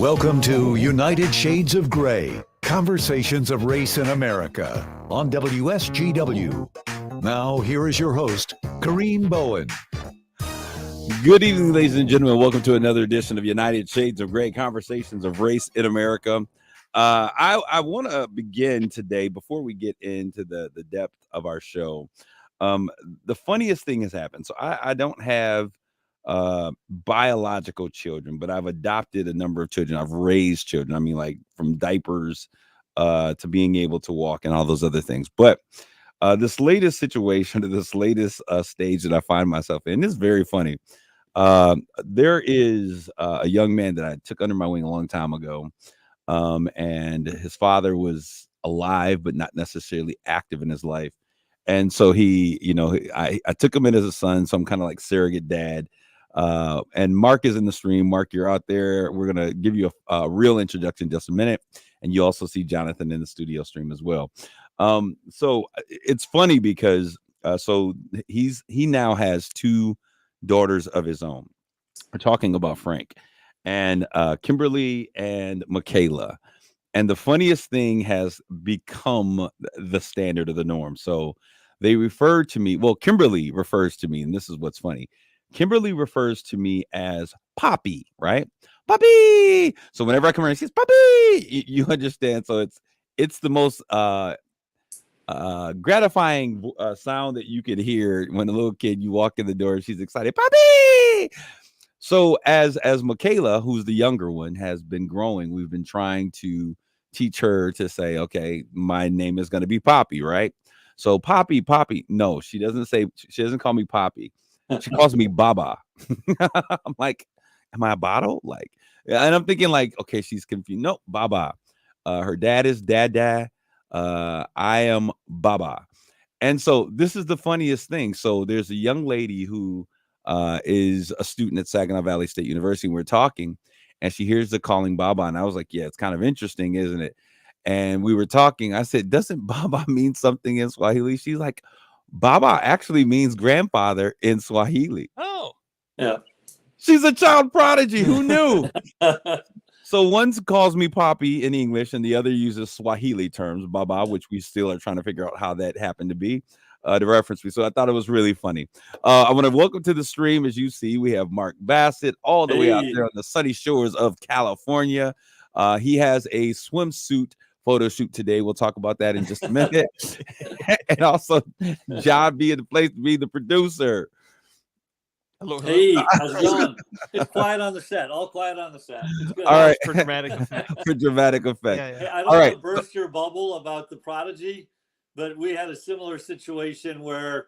Welcome to United Shades of Gray, Conversations of Race in America on WSGW. Now, here is your host, Kareem Bowen. Good evening, ladies and gentlemen. Welcome to another edition of United Shades of Gray, Conversations of Race in America. I want to begin today, before we get into the depth of our show. The funniest thing has happened. So I don't have biological children, but I've adopted a number of children. I've raised children. I mean, like from diapers to being able to walk and all those other things. But this latest situation, this latest stage that I find myself in is very funny. There is a young man that I took under my wing a long time ago, and his father was alive, but not necessarily active in his life. And so I took him in as a son, so I'm kind of like surrogate dad. And Mark is in the stream. Mark, you're out there. We're going to give you a real introduction in just a minute. And you also see Jonathan in the studio stream as well. So it's funny because he now has two daughters of his own. We're talking about Frank and Kimberly and Michaela. And the funniest thing has become the standard of the norm. So they refer to me. Well, Kimberly refers to me, and this is what's funny. Kimberly refers to me as Poppy, right? Poppy. So whenever I come around, she says Poppy. You understand? So it's the most gratifying sound that you could hear when a little kid, you walk in the door, she's excited, Poppy. So as Michaela, who's the younger one, has been growing, we've been trying to teach her to say, okay, my name is going to be Poppy, right? So Poppy. No, she doesn't call me Poppy. She calls me Baba. I'm like, am I a bottle? Like, and I'm thinking like, okay, she's confused. No, Baba. Her dad is Dada. I am Baba. And so this is the funniest thing. So there's a young lady who is a student at Saginaw Valley State University. And we're talking, and she hears the calling Baba. And I was like, yeah, it's kind of interesting, isn't it? And we were talking. I said, doesn't Baba mean something in Swahili? She's like, Baba actually means grandfather in Swahili. Oh, yeah. She's a child prodigy. Who knew? So one calls me Poppy in English, and the other uses Swahili terms, Baba, which we still are trying to figure out how that happened to be, to reference me. So I thought it was really funny. I want to welcome to the stream. As you see, we have Mark Bassett all the way out there on the sunny shores of California. He has a swimsuit photo shoot today. We'll talk about that in just a minute. And also, John being the place to be the producer. hello. Hey, how's it going? It's quiet on the set. All quiet on the set. It's good. All right. For dramatic effect. For dramatic effect. Yeah. Hey, I don't All want right. to burst your bubble about the prodigy, but we had a similar situation where,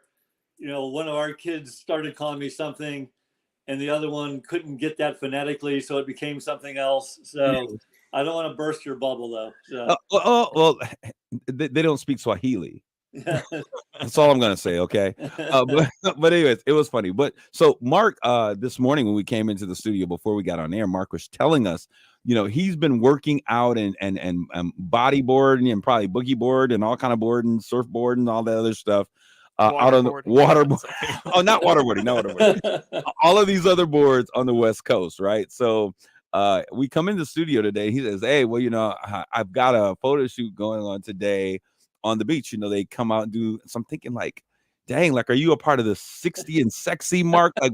one of our kids started calling me something and the other one couldn't get that phonetically, so it became something else. So I don't want to burst your bubble, though. So. Well, they don't speak Swahili. That's all I'm gonna say. Okay, but anyways, it was funny. But so Mark, this morning when we came into the studio before we got on air, Mark was telling us, he's been working out and bodyboarding and probably boogie board and all kind of boarding, surfboard and all that other stuff. Out on the waterboard. Oh, not waterboarding, not waterboarding. All of these other boards on the West Coast, right? So we come in the studio today. He says, hey, well, I've got a photo shoot going on today on the beach. They come out and do. So I'm thinking like, dang, like, are you a part of the 60 and sexy, Mark? Like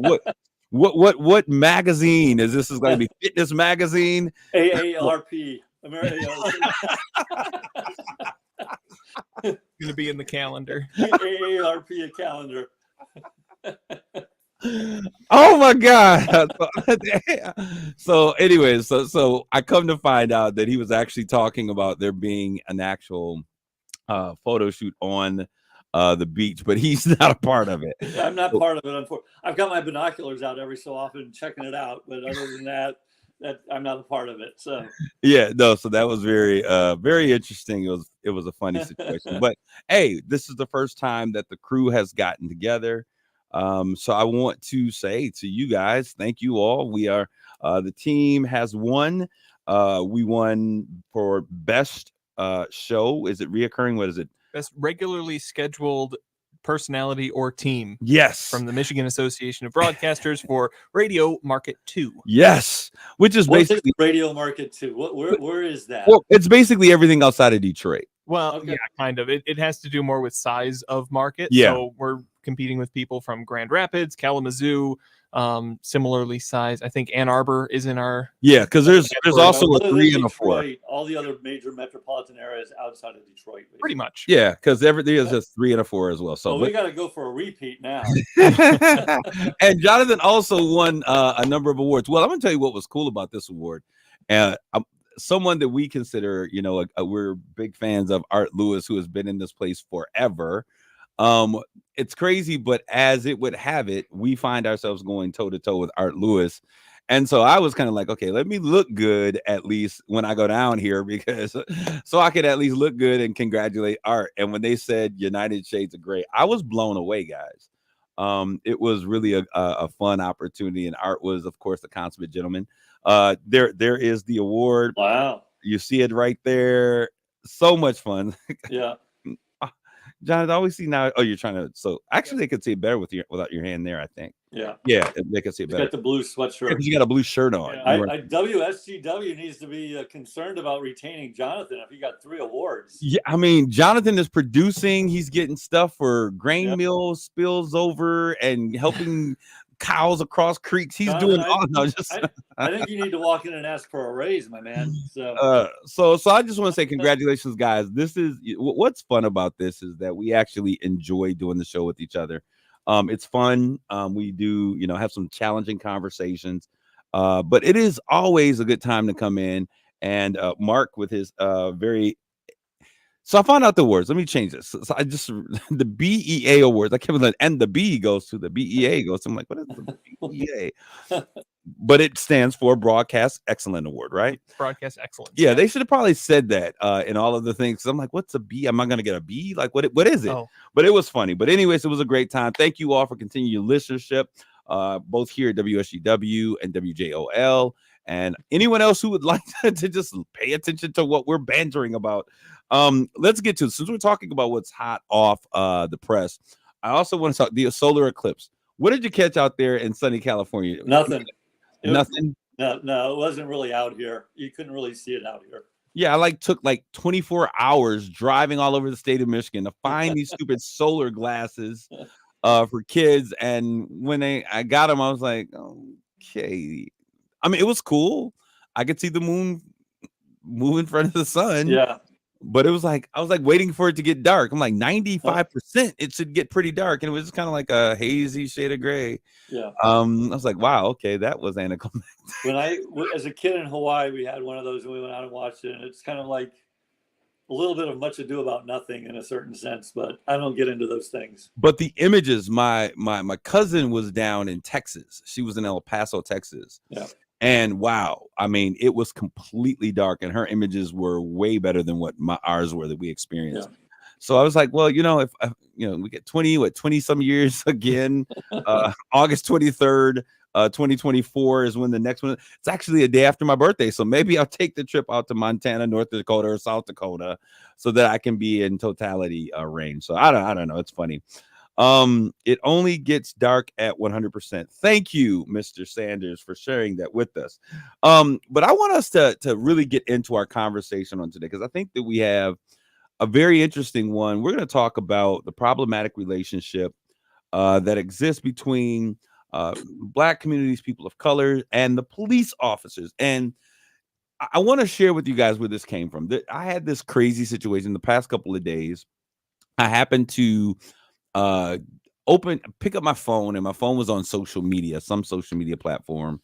what magazine is this? Is going to be Fitness Magazine? AARP. Going to be in the calendar. AARP calendar. Oh my God. So anyways, so I come to find out that he was actually talking about there being an actual photo shoot on the beach, but he's not a part of it. I'm not part of it. I've got my binoculars out every so often checking it out, but other than that I'm not a part of it. So yeah, no, so that was very very interesting. It was a funny situation. But hey, this is the first time that the crew has gotten together. So I want to say to you guys, thank you all. We are the team has won. We won for best show. Is it reoccurring? What is it? Best regularly scheduled personality or team Yes. from the Michigan Association of Broadcasters for Radio Market 2. Yes. Which is What is basically Radio Market 2? Where is that? well, it's basically everything outside of Detroit. Well, Okay. yeah, kind of. It has to do more with size of market. Yeah. So we're competing with people from Grand Rapids, Kalamazoo, similarly sized. I think Ann Arbor is in our. Yeah, because there's also a Other than 3 and a 4. Detroit, all the other major metropolitan areas outside of Detroit. Basically. Pretty much. Yeah, because everything is just 3 and a 4 as well. So Well, we got to go for a repeat now. and Jonathan also won a number of awards. Well, I'm going to tell you what was cool about this award. Someone that we consider, we're big fans of, Art Lewis, who has been in this place forever. It's crazy, but as it would have it, we find ourselves going toe to toe with Art Lewis. And so I was kind of like, okay, let me look good at least when I go down here, because so I could at least look good and congratulate Art. And when they said United Shades of Gray, I was blown away, guys. It was really a fun opportunity, and Art was, of course, the consummate gentleman. There is the award. Wow. You see it right there. So much fun. Yeah. John, I always see now. Oh, you're trying to. So actually, they could see it better without your hand there, I think. Yeah. Yeah, they could see it He's better. got the blue sweatshirt. Because you got a blue shirt on. Yeah, WSGW needs to be concerned about retaining Jonathan if he got 3 awards. Yeah, I mean, Jonathan is producing. He's getting stuff for grain mill spills over and helping cows across creeks. He's Jonathan, doing all. No, just. I think you need to walk in and ask for a raise, my man. So I just want to say congratulations, guys. This is what's fun about this is that we actually enjoy doing the show with each other. It's fun. We do, have some challenging conversations, but it is always a good time to come in and Mark with his very. So I found out the awards. Let me change this. So I just the BEA awards. I kept like, and the B goes to the BEA goes. I'm like, what is the BEA? But it stands for Broadcast Excellent Award, right? Broadcast Excellence. Yeah, they should have probably said that in all of the things. I'm like, what's a B? Am I going to get a B? Like, what is it? Oh. But it was funny. But anyways, it was a great time. Thank you all for continuing your listenership, both here at WSGW and WJOL. And anyone else who would like to just pay attention to what we're bantering about. Let's get to it. Since we're talking about what's hot off the press, I also want to talk the solar eclipse. What did you catch out there in sunny California? Nothing. Nothing. No, it wasn't really out here. You couldn't really see it out here. Yeah, I took 24 hours driving all over the state of Michigan to find these stupid solar glasses for kids. And when I got them, I was like, okay. I mean, it was cool. I could see the moon move in front of the sun. Yeah. But it was like, I was waiting for it to get dark. I'm like 95%, it should get pretty dark. And it was just kind of like a hazy shade of gray. Yeah. I was like, wow, okay, that was anticlimactic. As a kid in Hawaii, we had one of those and we went out and watched it. And it's kind of like a little bit of much ado about nothing in a certain sense, but I don't get into those things. But the images, my cousin was down in Texas. She was in El Paso, Texas. Yeah. And wow, I mean, it was completely dark, and her images were way better than what ours were that we experienced. Yeah. So I was like, well, if we get 20 some years again, August 23rd, 2024 is when the next one. It's actually a day after my birthday, so maybe I'll take the trip out to Montana, North Dakota, or South Dakota, so that I can be in totality range. So I don't know. It's funny. It only gets dark at 100%. Thank you, Mr. Sanders, for sharing that with us. But I want us to really get into our conversation on today, because I think that we have a very interesting one. We're going to talk about the problematic relationship that exists between Black communities, people of color, and the police officers. And I want to share with you guys where this came from. I had this crazy situation the past couple of days. I happened to pick up my phone, and my phone was on some social media platform,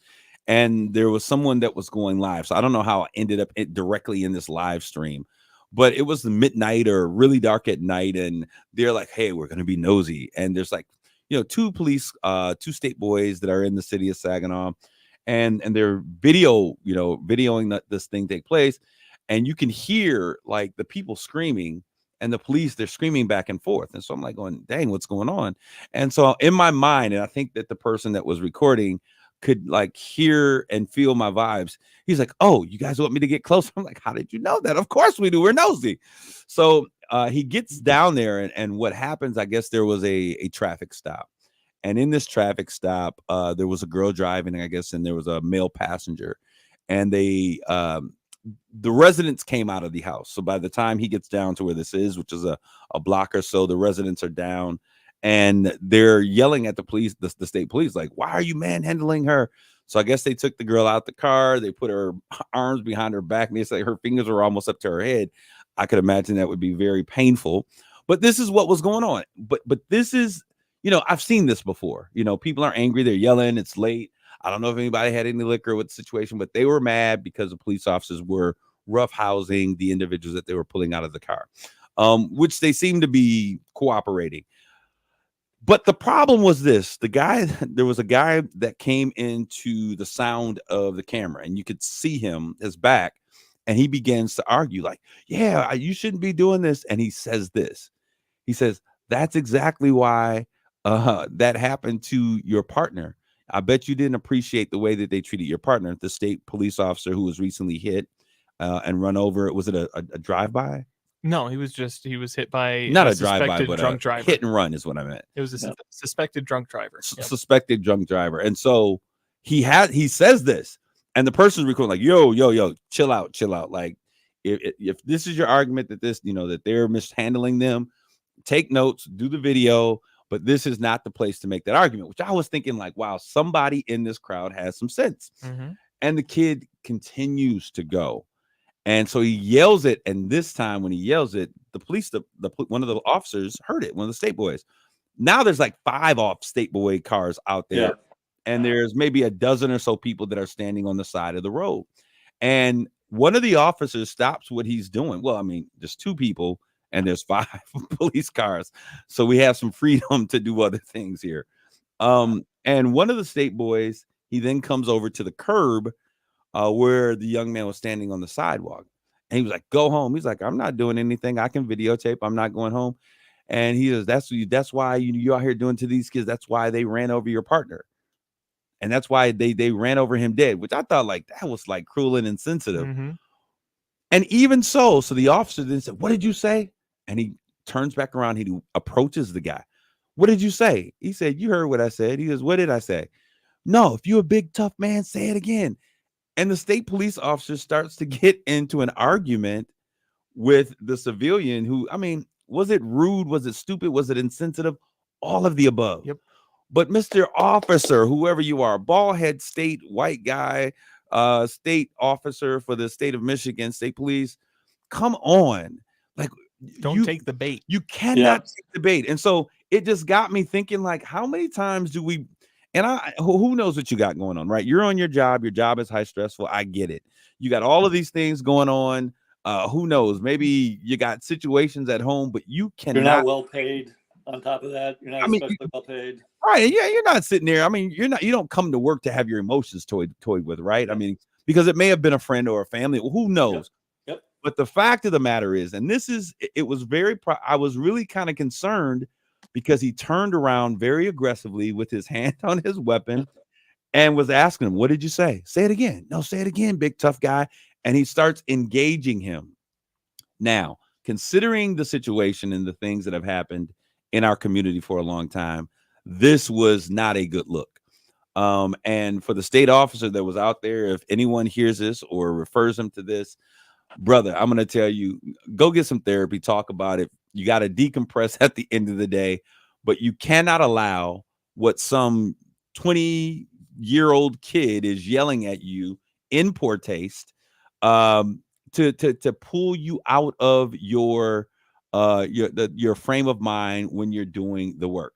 and there was someone that was going live. So I don't know how I ended up directly in this live stream, but it was the midnight or really dark at night, and they're like, hey, we're going to be nosy. And there's two state boys that are in the city of Saginaw, and they're videoing this thing take place, and you can hear the people screaming. And the police, they're screaming back and forth. And so I'm going, dang, what's going on? And so in my mind, and I think that the person that was recording could hear and feel my vibes. He's like, oh, you guys want me to get closer? I'm like, how did you know that? Of course we do. We're nosy. So he gets down there, and what happens, I guess there was a traffic stop. And in this traffic stop, there was a girl driving, I guess, and there was a male passenger. And the residents came out of the house. So by the time he gets down to where this is, which is a block or so, the residents are down and they're yelling at the police, the state police, like, why are you manhandling her? So I guess they took the girl out the car. They put her arms behind her back, and they say her fingers were almost up to her head. I could imagine that would be very painful. But this is what was going on. But this is, I've seen this before. People are angry. They're yelling. It's late. I don't know if anybody had any liquor with the situation, but they were mad because the police officers were roughhousing the individuals that they were pulling out of the car, which they seem to be cooperating. But the problem was this: there was a guy that came into the sound of the camera, and you could see his back, and he begins to argue like, yeah, you shouldn't be doing this. And he says this. He says, that's exactly why that happened to your partner. I bet you didn't appreciate the way that they treated your partner, the state police officer who was recently hit and run over. Was it a drive-by? No, he was hit by not a drive-by, but drunk a driver. hit and run is what I meant. It was a suspected drunk driver. Yep. Suspected drunk driver. And so he says this, and the person's recording like, yo, chill out. Like, if this is your argument that that they're mishandling them, take notes, do the video, but this is not the place to make that argument, which I was thinking like, wow, somebody in this crowd has some sense. Mm-hmm. And the kid continues to go. And so he yells it. And this time when he yells it, the police, one of the officers heard it, one of the state boys. Now there's like 5 off state boy cars out there. Yeah. And there's maybe a dozen or so people that are standing on the side of the road. And one of the officers stops what he's doing. Well, I mean, there's 2 people and there's 5 police cars. So we have some freedom to do other things here. And one of the state boys, he then comes over to the curb where the young man was standing on the sidewalk. And he was like, go home. He's like, I'm not doing anything. I can videotape. I'm not going home. And he says, that's why you out here doing to these kids. That's why they ran over your partner. And that's why they ran over him dead, which I thought like that was like cruel and insensitive. Mm-hmm. And even so the officer then said, what did you say? And he turns back around. He approaches the guy. What did you say? He said, you heard what I said. He goes, what did I say? No, if you're a big, tough man, say it again. And the state police officer starts to get into an argument with the civilian who, I mean, was it rude? Was it stupid? Was it insensitive? All of the above. Yep. But Mr. Officer, whoever you are, bald head state white guy, state officer for the state of Michigan, state police, come on. Like, don't take the bait. You cannot take the bait. And so it just got me thinking, like, how many times do we, and who knows what you got going on, right? You're on your job is high stressful. I get it. You got all of these things going on. Who knows? Maybe you got situations at home, but you cannot. You're not well paid. On top of that, you're not especially well paid. Right. Yeah, you're not sitting there. I mean, you don't come to work to have your emotions toyed with, right? I mean, because it may have been a friend or a family. Well, who knows? Yep. But the fact of the matter is, and it was I was really kind of concerned because he turned around very aggressively with his hand on his weapon and was asking him, what did you say? Say it again. No, say it again, big tough guy. And he starts engaging him. Now, considering the situation and the things that have happened in our community for a long time, this was not a good look. And for the state officer that was out there, if anyone hears this or refers him to this, brother, I'm going to tell you, go get some therapy, talk about it. You got to decompress at the end of the day, but you cannot allow what some 20-year-old kid is yelling at you in poor taste to pull you out of your frame of mind when you're doing the work.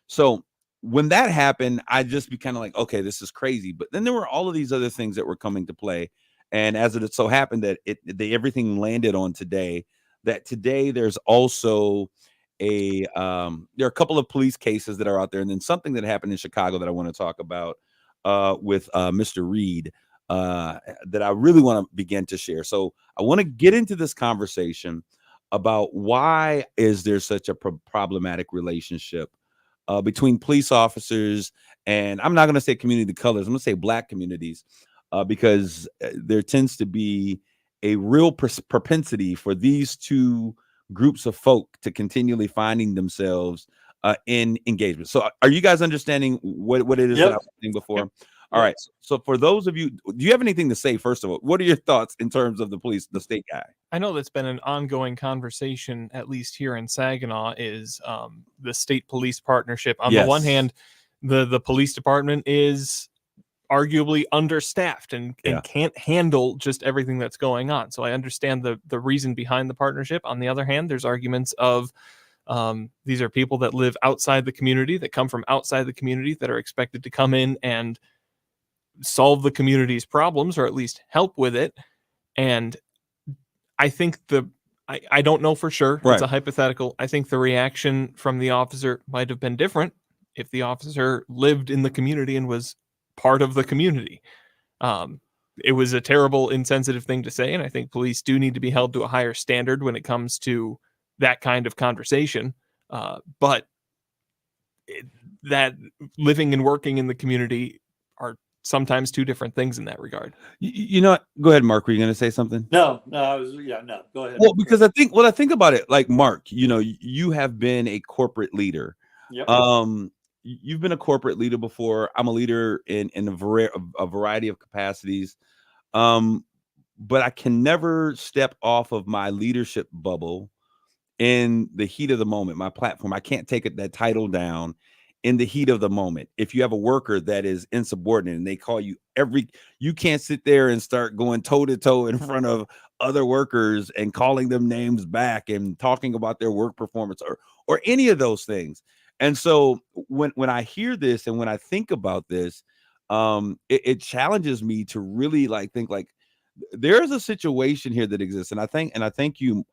So when that happened, I just be kind of like, okay, this is crazy. But then there were all of these other things that were coming to play. And as it so happened that everything landed on today, that today there's also there are a couple of police cases that are out there. And then something that happened in Chicago that I want to talk about with Mr. Reed that I really want to begin to share. So I want to get into this conversation about why is there such a problematic relationship between police officers and, I'm not going to say community colors, I'm going to say Black communities, because there tends to be a real propensity for these two groups of folk to continually finding themselves in engagement. So are you guys understanding what it is that I was saying before? Yep. All right. So for those of you, do you have anything to say, first of all? What are your thoughts in terms of the police, the state guy? I know that's been an ongoing conversation, at least here in Saginaw, is the state police partnership. On the one hand, the police department is arguably understaffed and can't handle just everything that's going on. So I understand the reason behind the partnership. On the other hand, there's arguments of these are people that live outside the community, that come from outside the community, that are expected to come in and solve the community's problems, or at least help with it. And I think I don't know for sure. Right. It's a hypothetical. I think the reaction from the officer might have been different if the officer lived in the community and was part of the community. It was a terrible, insensitive thing to say, and I think police do need to be held to a higher standard when it comes to that kind of conversation. But that living and working in the community are sometimes two different things in that regard. You know what? Go ahead, Mark. Were you going to say something? No, go ahead. Well, because I think about it, like, Mark, you have been a corporate leader. Yep. You've been a corporate leader before. I'm a leader in a variety of capacities. But I can never step off of my leadership bubble in the heat of the moment, my platform. I can't take that title down in the heat of the moment. If you have a worker that is insubordinate and they call you you can't sit there and start going toe to toe in front of other workers and calling them names back and talking about their work performance or any of those things. And so when I hear this and when I think about this, it challenges me to really think there's a situation here that exists. And I thank you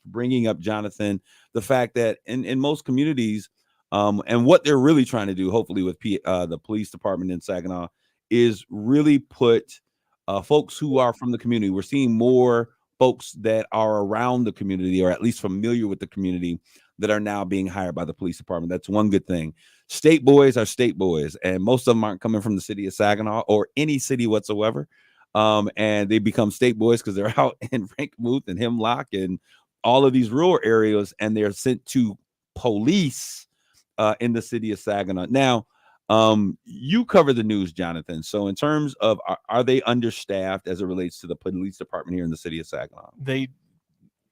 bringing up, Jonathan, the fact that in most communities, and what they're really trying to do, hopefully with the police department in Saginaw, is really put folks who are from the community. We're seeing more folks that are around the community, or at least familiar with the community, that are now being hired by the police department. That's one good thing. State boys are state boys, and most of them aren't coming from the city of Saginaw or any city whatsoever. And they become state boys because they're out in Frankenmuth and Hemlock and all of these rural areas, and they're sent to police in the city of Saginaw. Now, you cover the news, Jonathan. So in terms of, are they understaffed as it relates to the police department here in the city of Saginaw?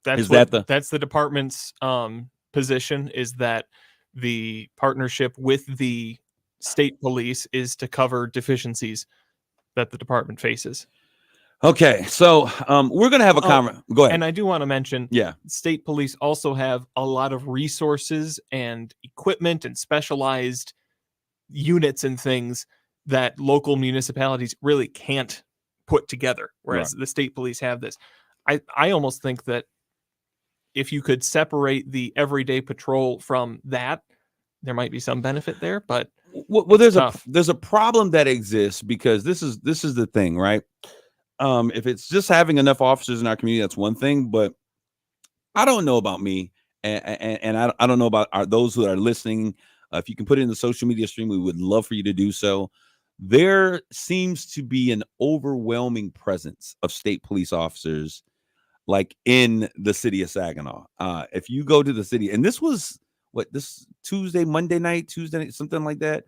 That's the department's position, is that the partnership with the state police is to cover deficiencies that the department faces. Okay, so we're going to have a conversation. Go ahead. And I do want to mention, state police also have a lot of resources and equipment and specialized units and things that local municipalities really can't put together, whereas the state police have this. I almost think that if you could separate the everyday patrol from that, there might be some benefit there, but there's a problem that exists, because this is the thing, right? If it's just having enough officers in our community, that's one thing, but I don't know about me, and I don't know about those who are listening. If you can put it in the social media stream, we would love for you to do so. There seems to be an overwhelming presence of state police officers, like in the city of Saginaw. If you go to the city, and this was this Monday night, something like that.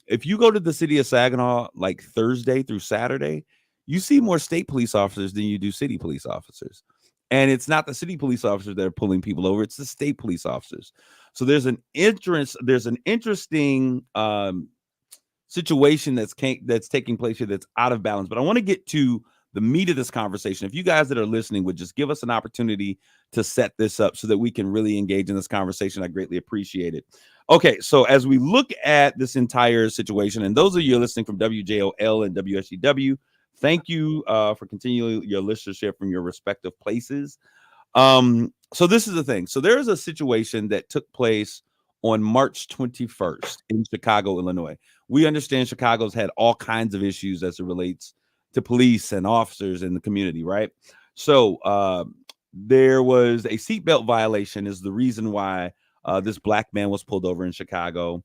If you go to the city of Saginaw, like Thursday through Saturday, you see more state police officers than you do city police officers. And it's not the city police officers that are pulling people over, it's the state police officers. So there's an interesting situation that's taking place here that's out of balance. But I want to get to the meat of this conversation. If you guys that are listening would just give us an opportunity to set this up so that we can really engage in this conversation, I greatly appreciate it. Okay, so as we look at this entire situation, and those of you listening from WJOL and WSGW, thank you for continuing your listenership from your respective places. So this is the thing. So there is a situation that took place on March 21st in Chicago, Illinois. We understand Chicago's had all kinds of issues as it relates to police and officers in the community, right? So there was a seatbelt violation is the reason why this black man was pulled over in Chicago.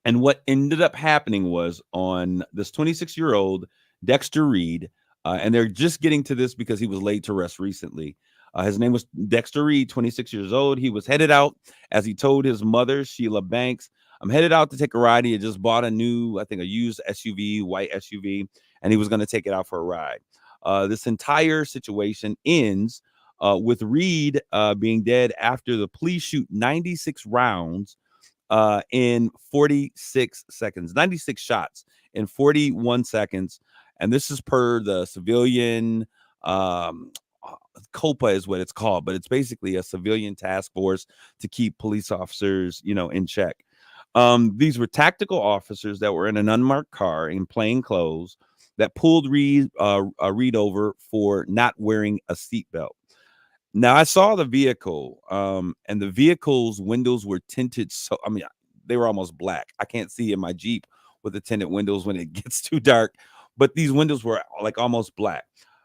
And what ended up happening was, on this 26-year-old Dexter Reed, and they're just getting to this because he was laid to rest recently. His name was Dexter Reed, 26 years old. He was headed out, as he told his mother, Sheila Banks, I'm headed out to take a ride. He had just bought a new, I think, a used SUV, white SUV, and he was going to take it out for a ride. This entire situation ends with Reed being dead after the police shoot 96 rounds in 46 seconds, 96 shots in 41 seconds. And this is per the civilian COPA is what it's called, but it's basically a civilian task force to keep police officers, in check. These were tactical officers that were in an unmarked car in plain clothes that pulled Reed over for not wearing a seatbelt. Now, I saw the vehicle, and the vehicle's windows were tinted. So, I mean, they were almost black. I can't see in my Jeep with the tinted windows when it gets too dark, but these windows were like almost black.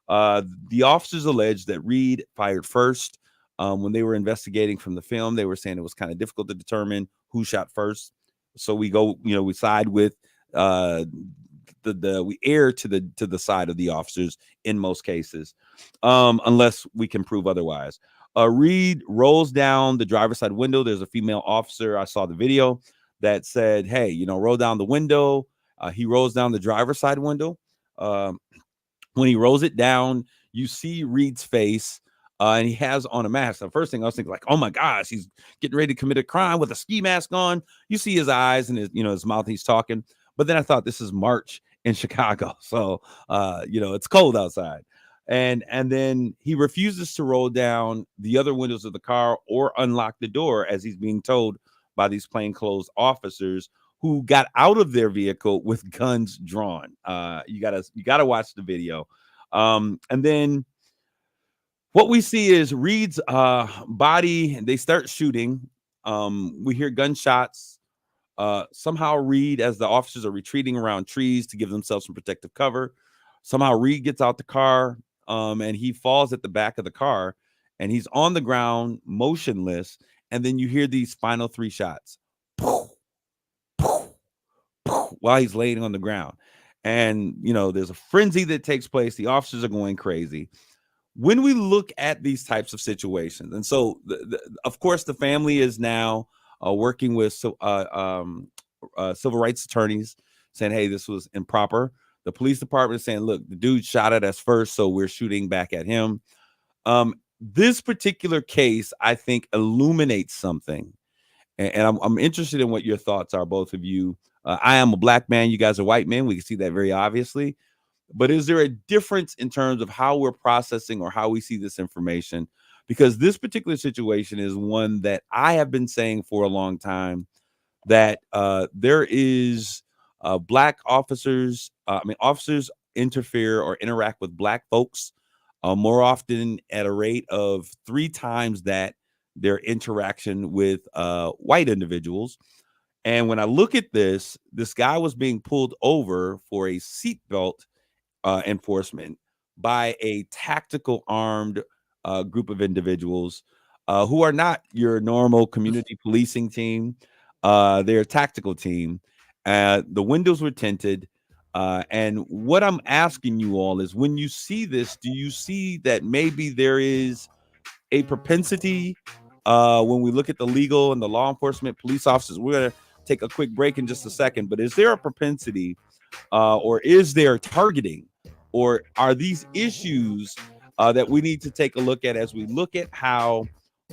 The officers alleged that Reed fired first. When they were investigating from the film, they were saying it was kind of difficult to determine who shot first. So we go, we side with we err to the side of the officers in most cases, unless we can prove otherwise. Reed rolls down the driver's side window. There's a female officer. I saw the video that said, "Hey, roll down the window." He rolls down the driver's side window. When he rolls it down, you see Reed's face, and he has on a mask. The first thing I was thinking, like, oh my gosh, he's getting ready to commit a crime with a ski mask on. You see his eyes and his mouth. He's talking. But then I thought, this is March in Chicago, so it's cold outside. And then he refuses to roll down the other windows of the car or unlock the door, as he's being told by these plainclothes officers who got out of their vehicle with guns drawn. You gotta watch the video. And then what we see is Reed's body. They start shooting. We hear gunshots. Somehow Reed, as the officers are retreating around trees to give themselves some protective cover, somehow Reed gets out the car, and he falls at the back of the car, and he's on the ground, motionless. And then you hear these final 3 shots while he's laying on the ground. And, there's a frenzy that takes place. The officers are going crazy. When we look at these types of situations, and so, of course, the family is now working with civil rights attorneys saying, hey, this was improper. The police department is saying, look, the dude shot at us first, so we're shooting back at him. This particular case, I think, illuminates something. And I'm interested in what your thoughts are, both of you. I am a black man. You guys are white men. We can see that very obviously. But is there a difference in terms of how we're processing or how we see this information? Because this particular situation is one that I have been saying for a long time, that there is black officers. Officers interfere or interact with black folks more often at a rate of 3 times that their interaction with white individuals. And when I look at this guy was being pulled over for a seatbelt enforcement by a tactical armed group of individuals who are not your normal community policing team. They're a tactical team. The windows were tinted. And what I'm asking you all is, when you see this, do you see that maybe there is a propensity when we look at the legal and the law enforcement police officers? We're going to take a quick break in just a second, but is there a propensity or is there targeting, or are these issues that we need to take a look at as we look at how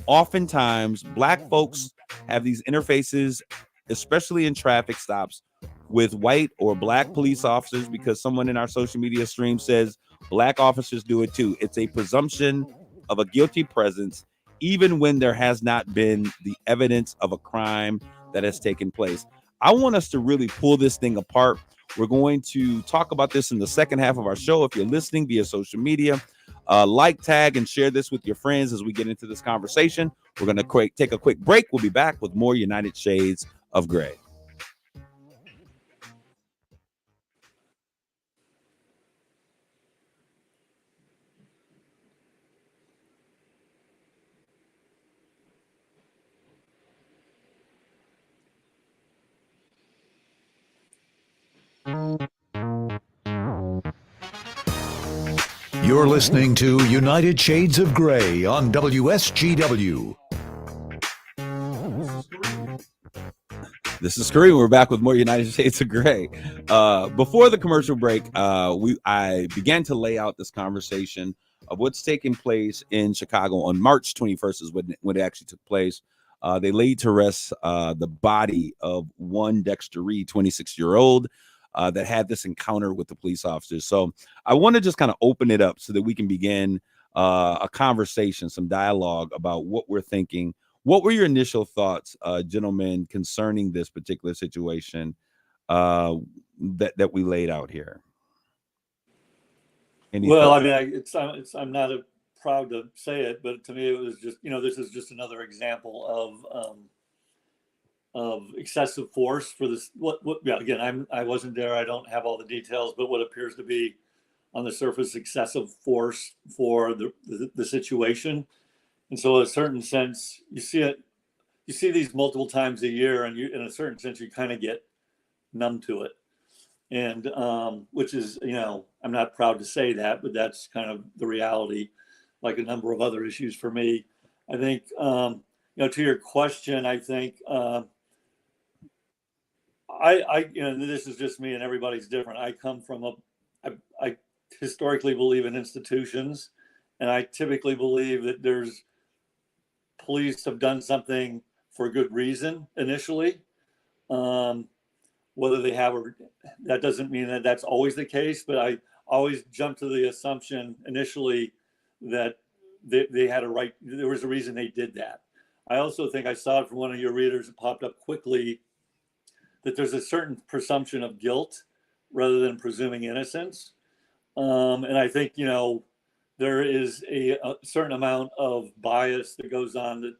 oftentimes black folks have these interfaces, especially in traffic stops, with white or black police officers? Because someone in our social media stream says black officers do it too. It's a presumption of a guilty presence, even when there has not been the evidence of a crime that has taken place. I want us to really pull this thing apart. We're going to talk about this in the second half of our show. If you're listening via social media, like, tag, and share this with your friends as we get into this conversation. We're going to take a quick break. We'll be back with more United Shades of Gray. You're listening to United Shades of Grey on WSGW. This is Kareem. We're back with more United Shades of Grey. Before the commercial break, I began to lay out this conversation of what's taking place in Chicago on March 21st is when it actually took place. They laid to rest the body of one Dexter Reed, 26-year-old, that had this encounter with the police officers. So I want to just kind of open it up so that we can begin a conversation, some dialogue about what we're thinking. What were your initial thoughts, gentlemen, concerning this particular situation that we laid out here? Well, I mean, I'm not proud to say it, but to me, it was just, this is just another example of excessive force for this. Yeah, again, I wasn't there. I don't have all the details, but what appears to be on the surface excessive force for the situation. And so, in a certain sense, you see these multiple times a year, and in a certain sense, you kind of get numb to it. And which is, I'm not proud to say that, but that's kind of the reality, like a number of other issues for me. I think, to your question, I think this is just me, and everybody's different. I come from I historically believe in institutions, and I typically believe that police have done something for a good reason initially. Whether they have, or that doesn't mean that that's always the case, but I always jump to the assumption initially that they had a right, there was a reason they did that. I also think I saw it from one of your readers, it popped up quickly, that there's a certain presumption of guilt rather than presuming innocence. And I think, there is a certain amount of bias that goes on that,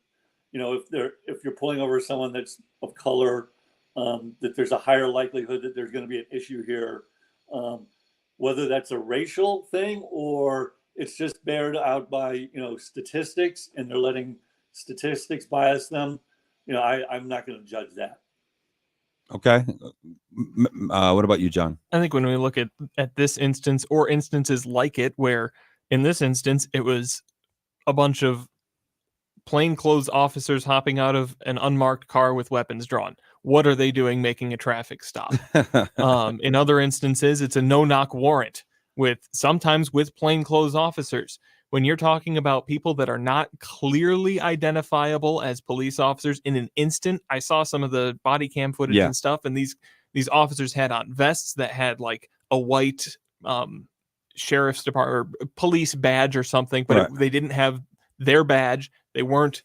if you're pulling over someone that's of color, that there's a higher likelihood that there's going to be an issue here, whether that's a racial thing or it's just bared out by, statistics, and they're letting statistics bias them. I'm not going to judge that. Okay. What about you, John? I think when we look at this instance or instances like it, where in this instance, it was a bunch of plainclothes officers hopping out of an unmarked car with weapons drawn. What are they doing making a traffic stop? In other instances, it's a no-knock warrant sometimes with plainclothes officers. When you're talking about people that are not clearly identifiable as police officers in an instant, I saw some of the body cam footage and stuff, and these officers had on vests that had like a white sheriff's department or police badge or something, but they didn't have their badge. They weren't.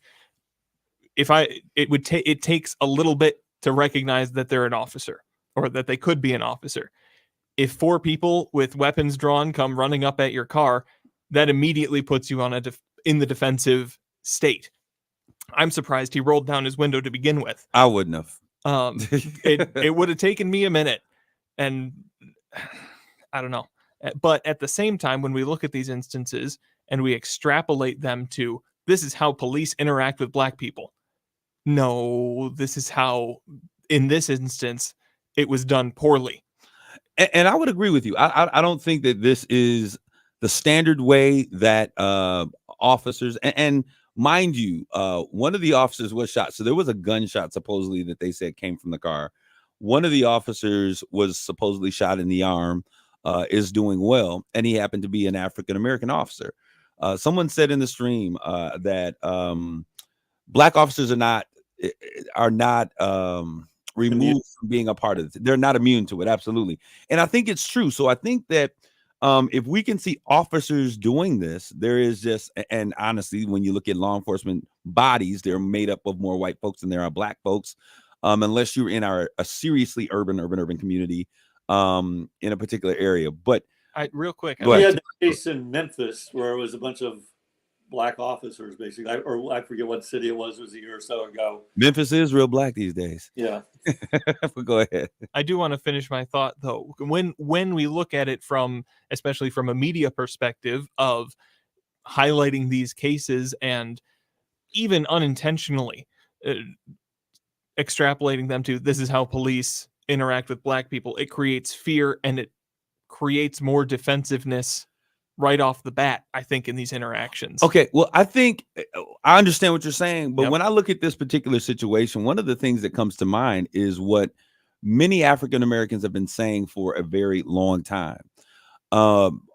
It takes a little bit to recognize that they're an officer or that they could be an officer. If 4 people with weapons drawn come running up at your car, that immediately puts you on in the defensive state. I'm surprised he rolled down his window to begin with. I wouldn't have. It would have taken me a minute, and I don't know. But at the same time, when we look at these instances and we extrapolate them to this is how police interact with black people. No, this is how, in this instance, it was done poorly. And I would agree with you. I don't think that this is the standard way that officers, and mind you, one of the officers was shot. So there was a gunshot supposedly that they said came from the car. One of the officers was supposedly shot in the arm, is doing well, and he happened to be an African-American officer. Someone said in the stream that black officers are not removed from being a part of it. They're not immune to it. Absolutely. And I think it's true. So I think that if we can see officers doing this, there is just, and honestly, when you look at law enforcement bodies, they're made up of more white folks than there are black folks. Unless you're in a seriously urban community in a particular area. But real quick, we had a case in Memphis where it was a bunch of black officers, basically, or I forget what city it was a year or so ago. Memphis is real black these days. Yeah. But go ahead. I do want to finish my thought, though. When we look at it especially from a media perspective of highlighting these cases and even unintentionally extrapolating them to this is how police interact with black people, it creates fear and it creates more defensiveness right off the bat, I think, in these interactions. Okay, well, I think I understand what you're saying, but Yep. when I look at this particular situation, one of the things that comes to mind is what many African Americans have been saying for a very long time.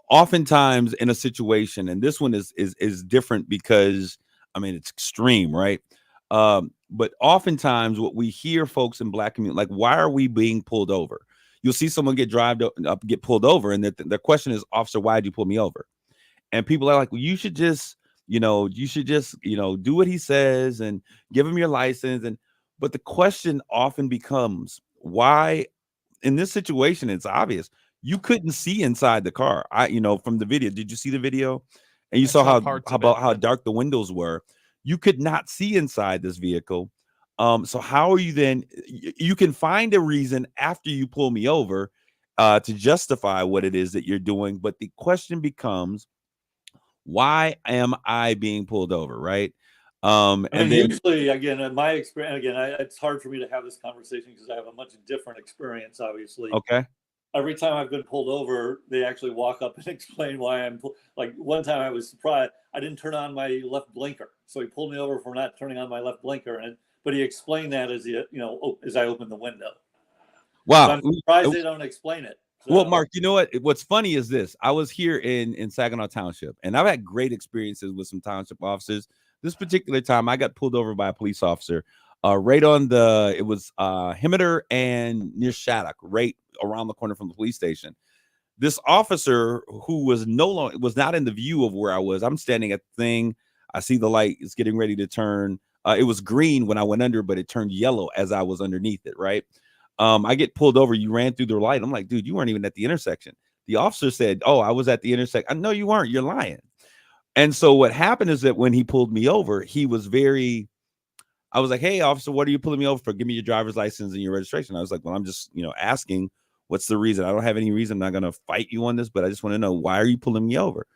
Oftentimes in a situation, and this one is different because I mean it's extreme, right? But oftentimes what we hear folks in Black community, like, why are we being pulled over? You'll see someone get get pulled over, and the question is, officer, why did you pull me over? And people are like, well, you should just, do what he says and give him your license. But the question often becomes, why in this situation, it's obvious you couldn't see inside the car. From the video, did you see the video? And you I saw saw parts of it, how but dark the windows were. You could not see inside this vehicle. So how are you then? You can find a reason after you pull me over to justify what it is that you're doing. But the question becomes, why am I being pulled over, right? And And then then usually, again, in my experience, it's hard for me to have this conversation because I have a much different experience, obviously. okay, Every time I've been pulled over, they actually walk up and explain why like one time I was surprised I didn't turn on my left blinker, so he pulled me over for not turning on my left blinker, but he explained that as as I opened the window. So wow. I'm surprised they don't explain it. Well, So, Mark, you know what? What's funny is this. I was here in Saginaw Township, and I've had great experiences with some township officers. This particular time, I got pulled over by a police officer right on it was Himmeter and near Shattuck, right around the corner from the police station. This officer who was not in the view of where I was. I'm standing at the thing. I see the light. It's getting ready to turn. It was green when I went under, but it turned yellow as I was underneath it, right? I get pulled over. You ran through the light. I'm like, dude, you weren't even at the intersection. The officer said, oh, I was at the intersection. No, you weren't. You're lying. And so what happened is that when he pulled me over, I was like, hey, officer, what are you pulling me over for? Give me your driver's license and your registration. I was like, well, I'm just, asking what's the reason. I don't have any reason. I'm not going to fight you on this, but I just want to know, why are you pulling me over?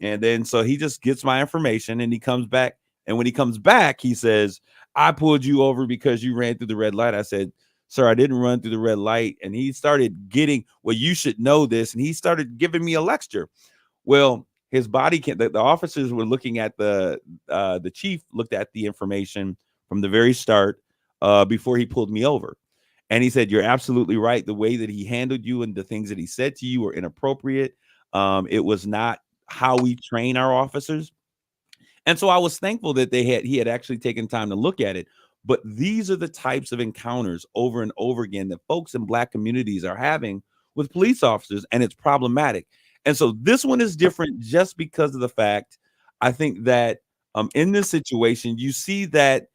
And then so he just gets my information and he comes back. And when he comes back, he says, I pulled you over because you ran through the red light. I said, sir, I didn't run through the red light. And he started getting, well, you should know this. And he started giving me a lecture. Well, his body the officers were looking at the chief looked at the information from the very start before he pulled me over. And he said, you're absolutely right. The way that he handled you and the things that he said to you were inappropriate. It was not how we train our officers. And so I was thankful that he had actually taken time to look at it. But these are the types of encounters over and over again that folks in Black communities are having with police officers, and it's problematic. And so this one is different just because of the fact, I think that in this situation, you see that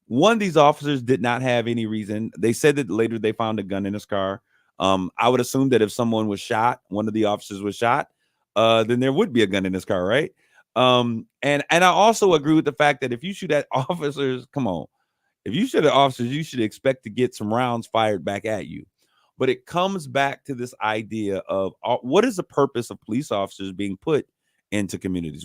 one of these officers did not have any reason. They said that later they found a gun in his car. I would assume that if someone was shot, one of the officers was shot, then there would be a gun in his car, right? And I also agree with the fact that if you shoot at officers, come on. If you shoot at officers, you should expect to get some rounds fired back at you. But it comes back to this idea of what is the purpose of police officers being put into communities?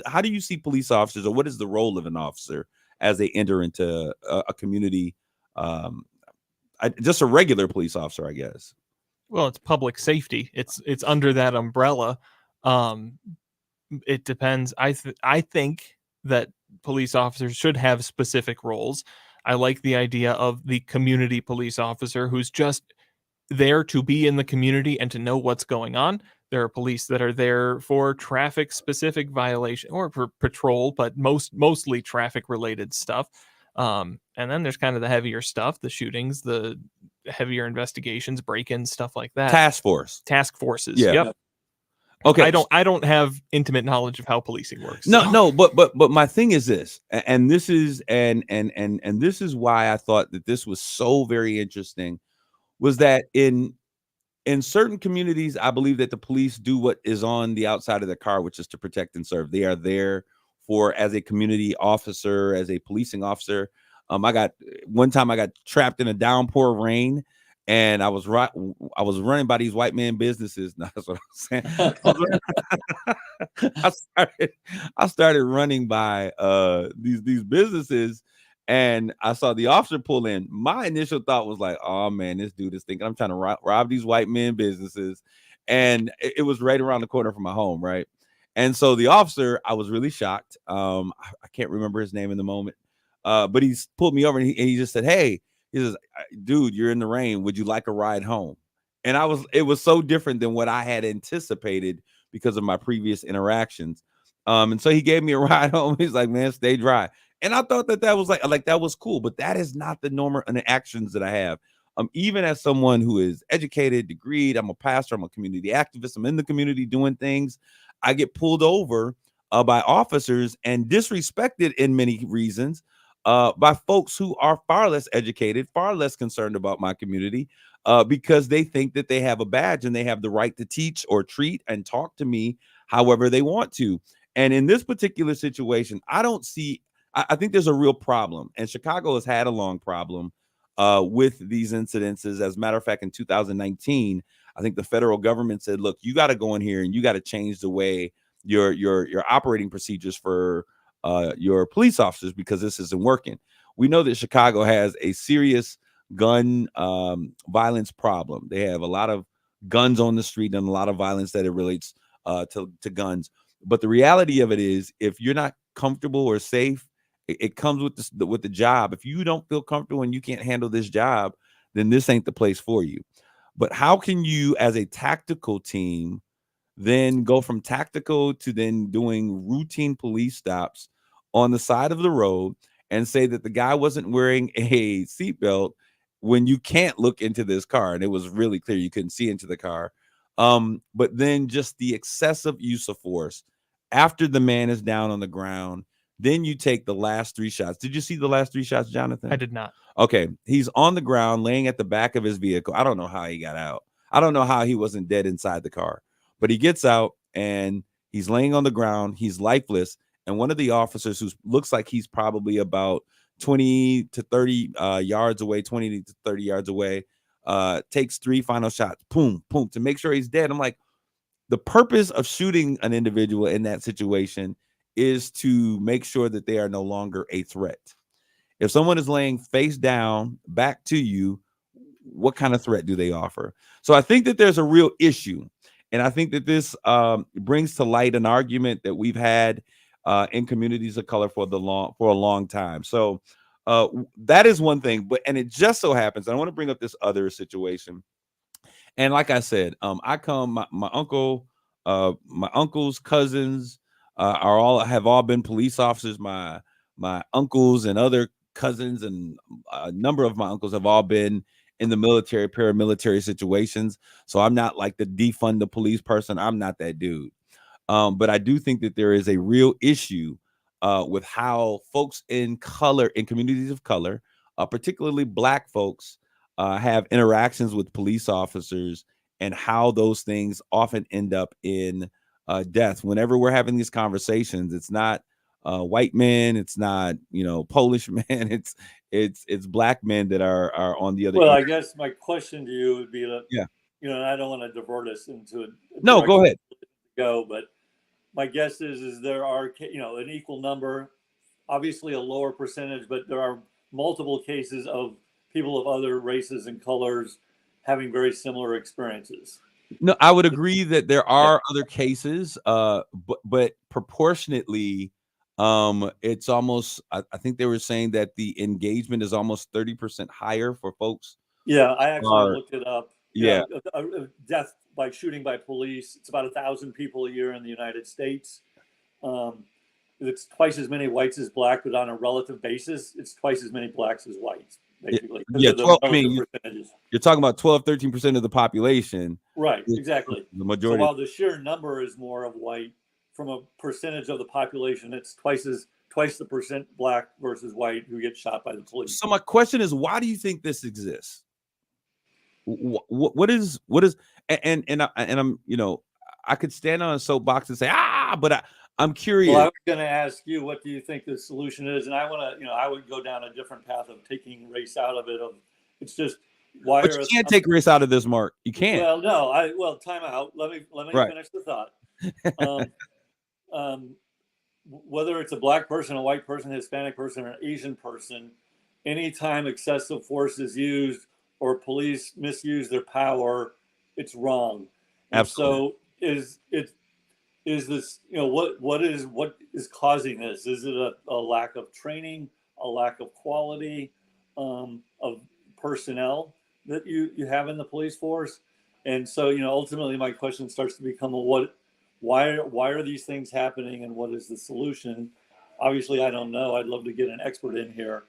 How do you see police officers, or what is the role of an officer as they enter into a community? Just a regular police officer, I guess. Well, it's public safety. It's under that umbrella. It depends. I think that police officers should have specific roles. I like the idea of the community police officer who's just there to be in the community and to know what's going on. There are police that are there for traffic specific violation or for patrol, but mostly traffic related stuff. And then there's kind of the heavier stuff, the shootings, the heavier investigations, break-ins, stuff like that. Task forces. Yeah. Yep. Okay. I don't have intimate knowledge of how policing works. No, but my thing is this, and this is and this is why I thought that this was so very interesting, was that in certain communities, I believe that the police do what is on the outside of the car, which is to protect and serve. They are there as a community officer, as a policing officer. One time I got trapped in a downpour rain, and I was running by these white man businesses. That's what I'm saying. I started running by these businesses, and I saw the officer pull in. My initial thought was like, oh man, this dude is thinking I'm trying to rob these white men businesses. and it was right around the corner from my home, right? And so the officer, I was really shocked. I can't remember his name in the moment, but he's pulled me over and he just said, "Hey," he says, "Dude, you're in the rain. Would you like a ride home?" And it was so different than what I had anticipated because of my previous interactions. And so he gave me a ride home. He's like, "Man, stay dry." And I thought that was like that was cool, but that is not the normal interactions that I have. Even as someone who is educated, degreed, I'm a pastor, I'm a community activist, I'm in the community doing things. I get pulled over by officers and disrespected in many reasons by folks who are far less educated, far less concerned about my community because they think that they have a badge and they have the right to teach or treat and talk to me however they want to. And in this particular situation, I don't see, I think there's a real problem. And Chicago has had a long problem with these incidences. As a matter of fact, in 2019, I think the federal government said, "Look, you got to go in here and you got to change the way your operating procedures for your police officers because this isn't working." We know that Chicago has a serious gun violence problem. They have a lot of guns on the street and a lot of violence that it relates to guns. But the reality of it is, if you're not comfortable or safe, it comes with the job. If you don't feel comfortable and you can't handle this job, then this ain't the place for you. But how can you, as a tactical team, then go from tactical to then doing routine police stops on the side of the road and say that the guy wasn't wearing a seatbelt when you can't look into this car? And it was really clear you couldn't see into the car. But then just the excessive use of force after the man is down on the ground. Then you take the last 3 shots. Did you see the last 3 shots, Jonathan? I did not. Okay. He's on the ground, laying at the back of his vehicle. I don't know how he got out. I don't know how he wasn't dead inside the car. But he gets out and he's laying on the ground. He's lifeless. And one of the officers, who looks like he's probably about 20 to 30 yards away, 20 to 30 yards away, takes 3 final shots. Boom, boom, to make sure he's dead. I'm like, the purpose of shooting an individual in that situation is to make sure that they are no longer a threat. If someone is laying face down back to you, what kind of threat do they offer? So I think that there's a real issue. And I think that this brings to light an argument that we've had in communities of color for a long time. So that is one thing. And it just so happens, I want to bring up this other situation. And like I said, my uncle, my uncle's cousins have all been police officers. My uncles and other cousins and a number of my uncles have all been in the military, paramilitary situations. So I'm not like the defund the police person. I'm not that dude. But I do think that there is a real issue with how folks in color, in communities of color, particularly Black folks, have interactions with police officers, and how those things often end up in death. Whenever we're having these conversations, it's not white men, it's not Polish men, it's Black men that are on the other. Well, I guess my question to you would be, Yeah, and I don't want to divert us into no, go ahead. But my guess is there are an equal number, obviously a lower percentage, but there are multiple cases of people of other races and colors having very similar experiences. No, I would agree that there are other cases, but proportionately, it's almost. I think they were saying that the engagement is almost 30% higher for folks. Yeah, I actually looked it up. Yeah, a death by shooting by police. It's about 1,000 people a year in the United States. It's twice as many whites as Black, but on a relative basis, it's twice as many Blacks as whites. Basically, yeah. You're talking about 12-13% of the population, right? Exactly. The majority. So while the sheer number is more of white, from a percentage of the population, it's twice the percent Black versus white who get shot by the police. So my question is, why do you think this exists? What is and I'm I could stand on a soapbox and say but I'm curious. Well, I was going to ask you, what do you think the solution is? And I want to, I would go down a different path of taking race out of it. It's just why. But you can't take race out of this, Mark. You can't. Well, no. Time out. Let me finish the thought. Whether it's a Black person, a white person, Hispanic person, or an Asian person, anytime excessive force is used or police misuse their power, it's wrong. And Absolutely. so is this, what is causing this? Is it a lack of training, a lack of quality of personnel that you have in the police force? And so, ultimately my question starts to become, why are these things happening, and what is the solution? Obviously I don't know. I'd love to get an expert in here.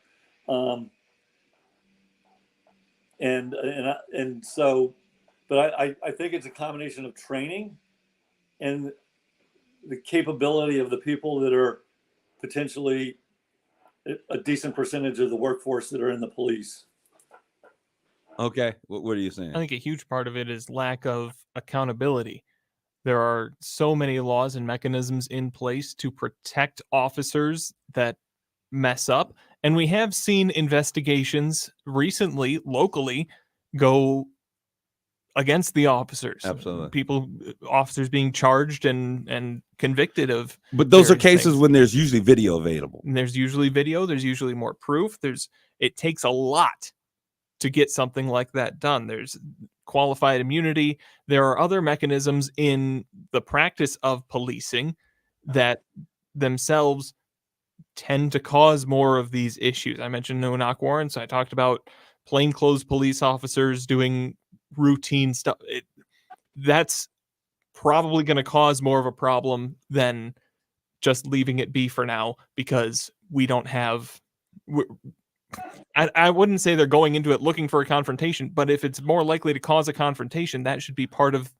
And so, but I think it's a combination of training and the capability of the people that are potentially a decent percentage of the workforce that are in the police. Okay, what are you I saying? think a huge part of it is lack of accountability. There are so many laws and mechanisms in place to protect officers that mess up. And we have seen investigations recently, locally, go against the officers. Absolutely. Officers being charged and convicted of. But those are various cases things. when there's usually video available. And there's usually video. There's usually more proof. It takes a lot to get something like that done. There's qualified immunity. There are other mechanisms in the practice of policing that themselves tend to cause more of these issues. I mentioned no-knock warrants. I talked about plainclothes police officers doing routine stuff. That's probably going to cause more of a problem than just leaving it be for now, because we don't have. I wouldn't say they're going into it looking for a confrontation, but if it's more likely to cause a confrontation, that should be part of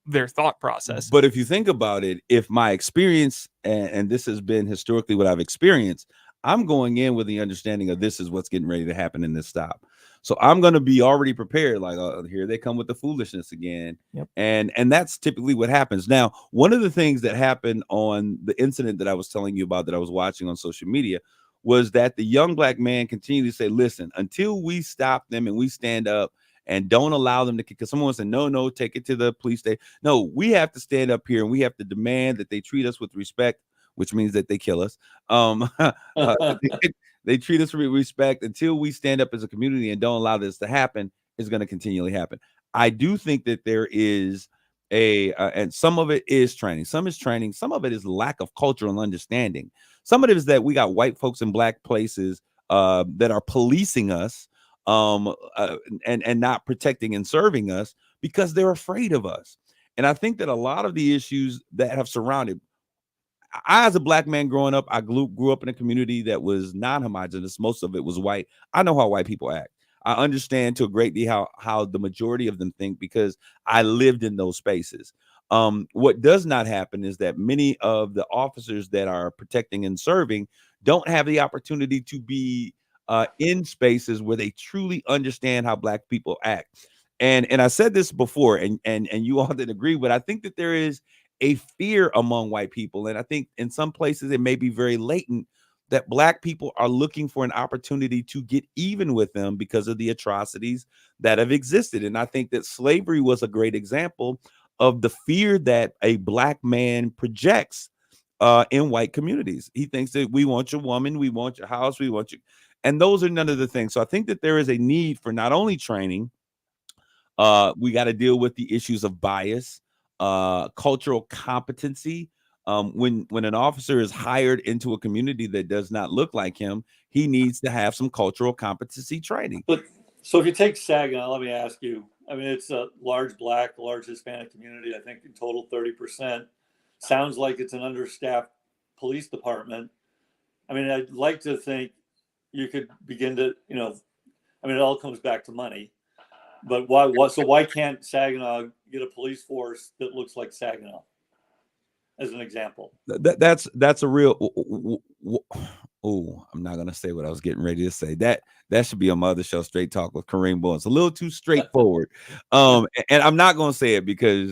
their thought process. But if you think about it, if my experience, and this has been historically what I've experienced, I'm going in with the understanding of this is what's getting ready to happen in this stop. So I'm going to be already prepared. Like, here they come with the foolishness again. Yep. And that's typically what happens. Now, one of the things that happened on the incident that I was telling you about that I was watching on social media was that the young black man continued to say, listen, until we stop them and we stand up and don't allow them to, because someone said, no, take it to the police station. No, we have to stand up here and we have to demand that they treat us with respect, which means that they kill us. They treat us with respect until we stand up as a community and don't allow this to happen. Is going to continually happen. I do think that there is and some of it is training. Some is training. Some of it is lack of cultural understanding. Some of it is that we got white folks in black places that are policing us and not protecting and serving us because they're afraid of us. And I think that a lot of the issues that have surrounded, I, as a black man growing up, I grew up in a community that was non-homogenous. Most of it was white. I know how white people act. I understand to a great deal how the majority of them think because I lived in those spaces. What does not happen is that many of the officers that are protecting and serving don't have the opportunity to be in spaces where they truly understand how black people act. And I said this before, and you all didn't agree, but I think that there is a fear among white people, and I think in some places it may be very latent that black people are looking for an opportunity to get even with them because of the atrocities that have existed. And I think that slavery was a great example of the fear that a black man projects in white communities. He thinks that we want your woman, we want your house, we want you. And those are none of the things. So I think that there is a need for not only training, we got to deal with the issues of bias, cultural competency. When an officer is hired into a community that does not look like him, he needs to have some cultural competency training. But so if you take Saginaw, let me ask you, I mean, it's a large black, large Hispanic community. I think in total 30%. Sounds like it's an understaffed police department. I mean, I'd like to think you could begin to, I mean, it all comes back to money. But why can't Saginaw get a police force that looks like Saginaw, as an example? That's a real. Oh, I'm not gonna say what I was getting ready to say. That should be a Mother Show Straight Talk with Kareem Bowen. It's a little too straightforward. And I'm not gonna say it because,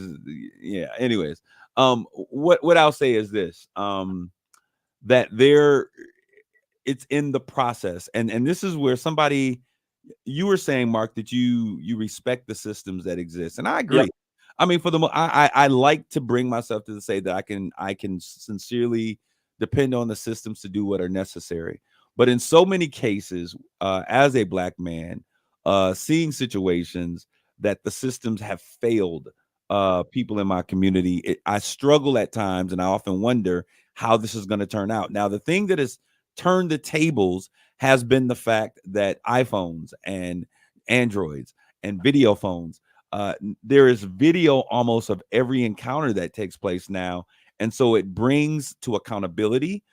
yeah. Anyways, what I'll say is this: that it's in the process, and this is where somebody. You were saying, Mark, that you respect the systems that exist, and I agree. Yep. I mean, for the I like to bring myself to say that I can sincerely depend on the systems to do what are necessary. But in so many cases, as a black man, seeing situations that the systems have failed people in my community. I struggle at times, and I often wonder how this is going to turn out. Now, the thing that has turned the tables has been the fact that iPhones and Androids and video phones, there is video almost of every encounter that takes place now. And so it brings to accountability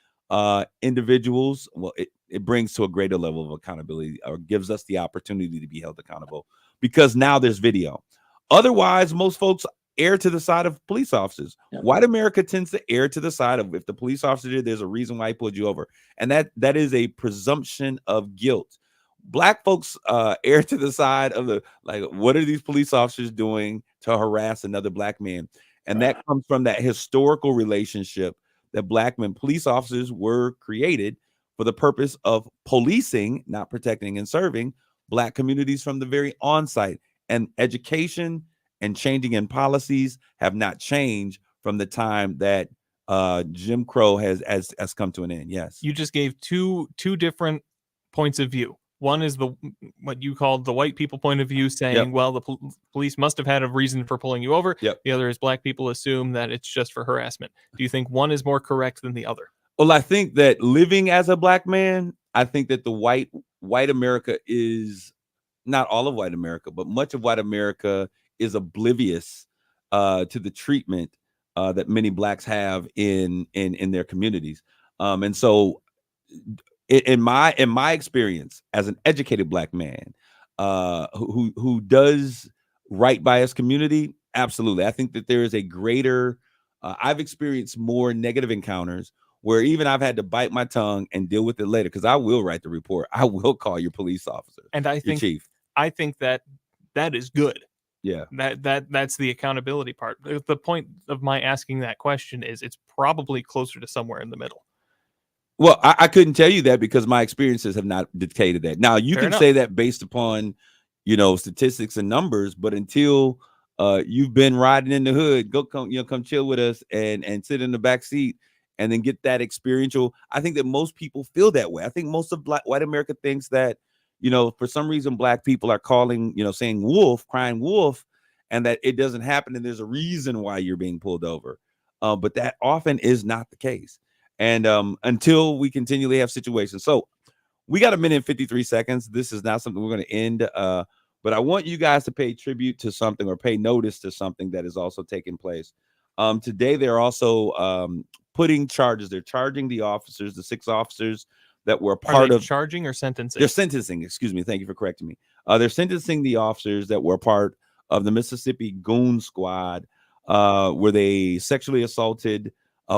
individuals. Well, it brings to a greater level of accountability, or gives us the opportunity to be held accountable, because now there's video. Otherwise, most folks err to the side of police officers. Yeah. White America tends to err to the side of, if the police officer did, there's a reason why he pulled you over. And that is a presumption of guilt. Black folks err to the side of the, like, what are these police officers doing to harass another black man? And that comes from that historical relationship that black men, police officers, were created for the purpose of policing, not protecting and serving black communities from the very onset. And education and changing in policies have not changed from the time that Jim Crow has come to an end. Yes. You just gave two different points of view. One is what you called the white people point of view, saying, well, the police must have had a reason for pulling you over. The other is black people assume that it's just for harassment. Do you think one is more correct than the other? Well, I think that living as a black man, I think that the white America is, not all of white America, but much of white America is oblivious to the treatment that many blacks have in their communities. And so in my experience as an educated black man who does right by his community, absolutely. I think that there is a greater, I've experienced more negative encounters where even I've had to bite my tongue and deal with it later, because I will write the report. I will call your police officer, and I think, chief. I think that is good. Yeah. That's the accountability part. The point of my asking that question is it's probably closer to somewhere in the middle. Well, I couldn't tell you that because my experiences have not dictated that. Now, you can say that based upon, statistics and numbers, but until you've been riding in the hood, come chill with us and sit in the back seat and then get that experiential. I think that most people feel that way. I think most of white America thinks that, for some reason, black people are calling, saying wolf, crying wolf, and that it doesn't happen. And there's a reason why you're being pulled over. But that often is not the case. And until we continually have situations. So we got 1 minute and 53 seconds. This is not something we're going to end. But I want you guys to pay tribute to something, or pay notice to something that is also taking place. Today, they're also putting charges. They're charging the officers, the 6 officers that were part of charging or sentencing. They're sentencing. Excuse me. Thank you for correcting me. They're sentencing the officers that were part of the Mississippi Goon Squad, where they sexually assaulted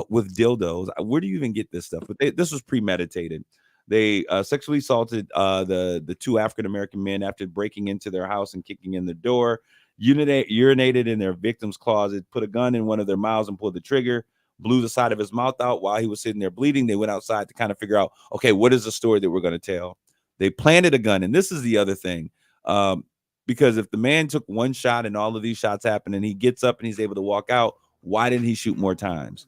with dildos. Where do you even get this stuff? But this was premeditated. They sexually assaulted the 2 African-American men after breaking into their house and kicking in the door, urinated in their victim's closet, put a gun in one of their mouths and pulled the trigger, blew the side of his mouth out while he was sitting there bleeding. They went outside to kind of figure out, okay, what is the story that we're going to tell? They planted a gun. And this is the other thing. Because if the man took one shot and all of these shots happen and he gets up and he's able to walk out, why didn't he shoot more times?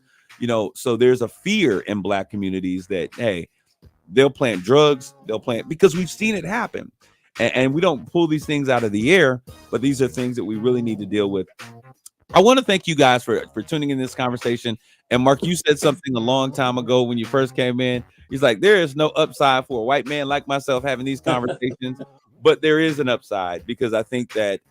So there's a fear in black communities that, hey, they'll plant drugs, because we've seen it happen. And we don't pull these things out of the air, but these are things that we really need to deal with. I want to thank you guys for tuning in this conversation. And Mark, you said something a long time ago when you first came in. He's like, there is no upside for a white man like myself having these conversations, but there is an upside, because I think that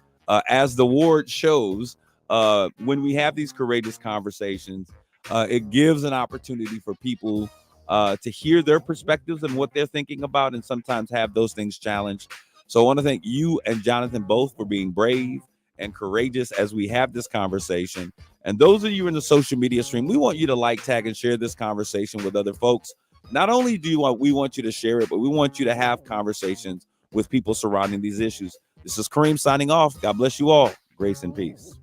as the award shows, when we have these courageous conversations, it gives an opportunity for people to hear their perspectives and what they're thinking about, and sometimes have those things challenged. So I want to thank you and Jonathan both for being brave and courageous as we have this conversation. And those of you in the social media stream, we want you to like, tag, and share this conversation with other folks. Not only we want you to share it, but we want you to have conversations with people surrounding these issues. This is Kareem signing off. God bless you all. Grace and peace.